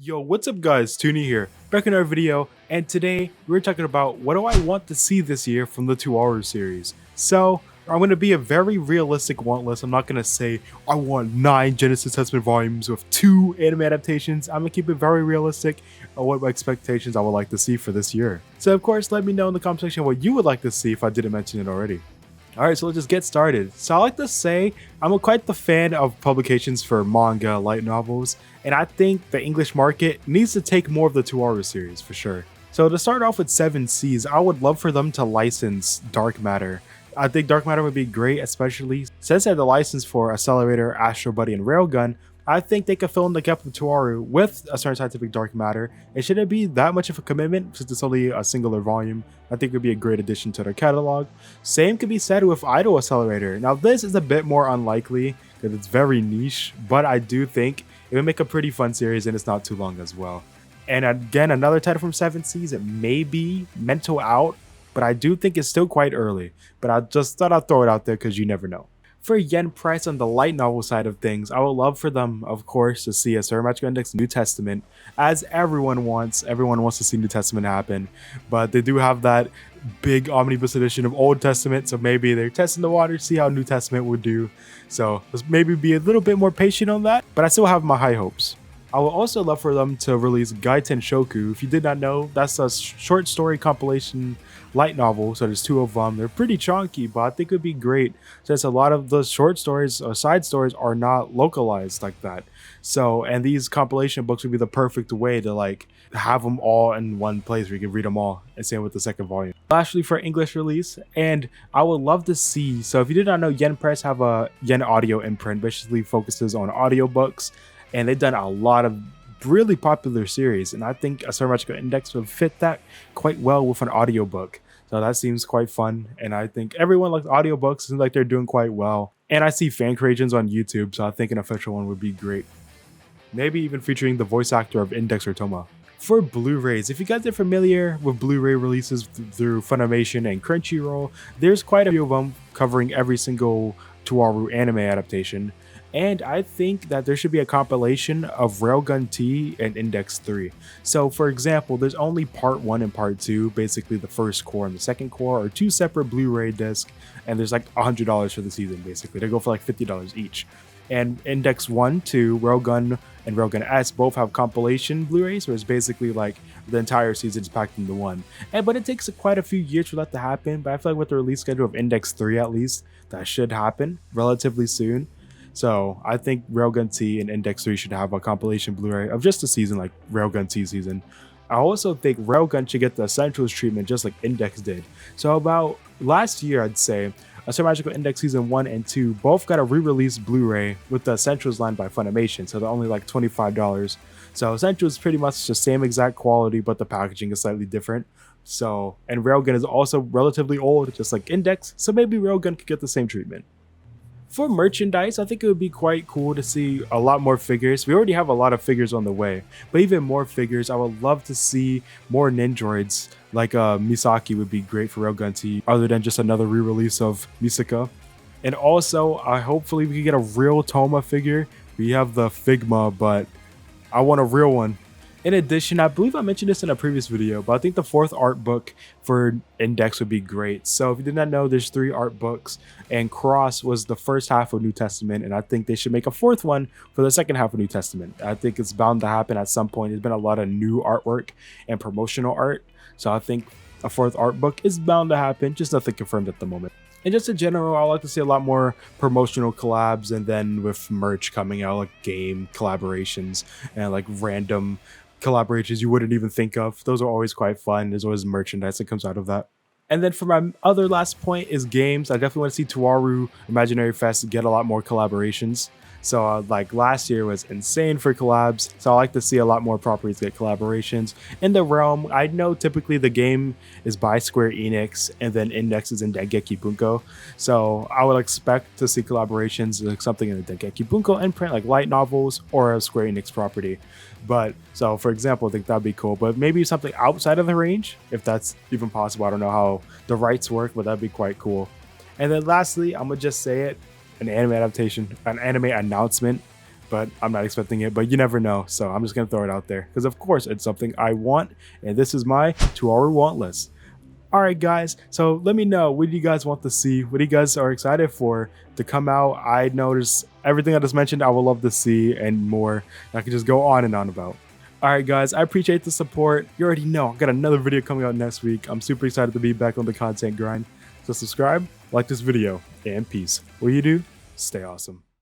Yo, what's up guys, Toonie here, back in our video, and today we're talking about what do I want to see this year from the Toaru series. So, I'm going to be a very realistic want list. I'm not going to say I want 9 Genesis Testament volumes with 2 anime adaptations. I'm going to keep it very realistic on what my expectations I would like to see for this year. So of course, let me know in the comment section what you would like to see if I didn't mention it already. Alright, so let's just get started. So I like to say I'm quite the fan of publications for manga, light novels, and I think the English market needs to take more of the Toaru series for sure. So to start off with 7 Seas, I would love for them to license Dark Matter. I think Dark Matter would be great, especially since they have the license for Accelerator, Astro Buddy, and Railgun. I think they could fill in the gap of Toaru with a certain scientific dark matter. It shouldn't be that much of a commitment since it's only a singular volume. I think it would be a great addition to their catalog. Same could be said with Idol Accelerator. Now this is a bit more unlikely because it's very niche, but I do think it would make a pretty fun series and it's not too long as well. And again, another title from 7 Seas, it may be Mental Out, but I do think it's still quite early. But I just thought I'd throw it out there because you never know. For yen price on the light novel side of things, I would love for them, of course, to see a Toaru Magical Index New Testament, as everyone wants. Everyone wants to see New Testament happen, but they do have that big omnibus edition of Old Testament, so maybe they're testing the water, see how New Testament would do. So let's maybe be a little bit more patient on that, but I still have my high hopes. I would also love for them to release Gaiten Shoku. If you did not know, that's a short story compilation light novel, so there's 2 of them. They're pretty chunky, but I think it would be great since a lot of the short stories or side stories are not localized like that. So, and these compilation books would be the perfect way to like have them all in one place where you can read them all, and same with the second volume. Lastly, for English release, and I would love to see, so if you did not know, Yen Press have a Yen Audio imprint, basically focuses on audiobooks, and they've done a lot of really popular series, and I think a Toaru Magical Index would fit that quite well with an audiobook. So that seems quite fun, and I think everyone likes audiobooks. It seems like they're doing quite well. And I see fan creations on YouTube, so I think an official one would be great. Maybe even featuring the voice actor of Index or Toma. For Blu-rays, if you guys are familiar with Blu-ray releases through Funimation and Crunchyroll, there's quite a few of them covering every single Toaru anime adaptation. And I think that there should be a compilation of Railgun T and Index 3. So for example, there's only part 1 and part 2, basically the first core and the second core are 2 separate Blu-ray discs, and there's like $100 for the season basically. They go for like $50 each. And Index 1, 2, Railgun, and Railgun S both have compilation Blu-rays, where it's basically like the entire season is packed into one. But it takes quite a few years for that to happen, but I feel like with the release schedule of Index 3 at least, that should happen relatively soon. So I think Railgun T and Index 3 should have a compilation Blu-ray of just a season like Railgun T season. I also think Railgun should get the Essentials treatment just like Index did. So about last year, I'd say, a Toaru Magical Index Season 1 and 2 both got a re-release Blu-ray with the Essentials line by Funimation, so they're only like $25. So Essentials is pretty much the same exact quality, but the packaging is slightly different. So, and Railgun is also relatively old, just like Index, so maybe Railgun could get the same treatment. For merchandise, I think it would be quite cool to see a lot more figures. We already have a lot of figures on the way, but even more figures. I would love to see more Nindroids, like Misaki would be great for Railgun T, other than just another re-release of Misaka. And also, hopefully we can get a real Toma figure. We have the Figma, but I want a real one. In addition, I believe I mentioned this in a previous video, but I think the 4th art book for Index would be great. So if you did not know, there's 3 art books, and Cross was the first half of New Testament, and I think they should make a 4th one for the second half of New Testament. I think it's bound to happen at some point. There's been a lot of new artwork and promotional art, so I think a 4th art book is bound to happen, just nothing confirmed at the moment. And just in general, I like to see a lot more promotional collabs, and then with merch coming out, like game collaborations and like random collaborations you wouldn't even think of. Those are always quite fun. There's always merchandise that comes out of that. And then for my other last point is games. I definitely want to see Toaru Imaginary Fest get a lot more collaborations. So like last year was insane for collabs, so I like to see a lot more properties get collaborations. In the realm, I know typically the game is by Square Enix and then Index is in Dengeki Bunko, so I would expect to see collaborations like something in the Dengeki Bunko imprint like light novels or a Square Enix property. But so for example, I think that'd be cool, but maybe something outside of the range, if that's even possible. I don't know how the rights work, but that'd be quite cool. And then lastly, I'm gonna just say it, an anime adaptation, an anime announcement but I'm not expecting it, but you never know. So I'm just going to throw it out there because, of course, it's something I want. And this is my Toaru want list. All right, guys. So let me know, what do you guys want to see? What do you guys are excited for to come out? I noticed everything I just mentioned, I would love to see and more. I could just go on and on about. All right, guys, I appreciate the support. You already know I got another video coming out next week. I'm super excited to be back on the content grind. So subscribe, like this video, and peace. What you do? Stay awesome.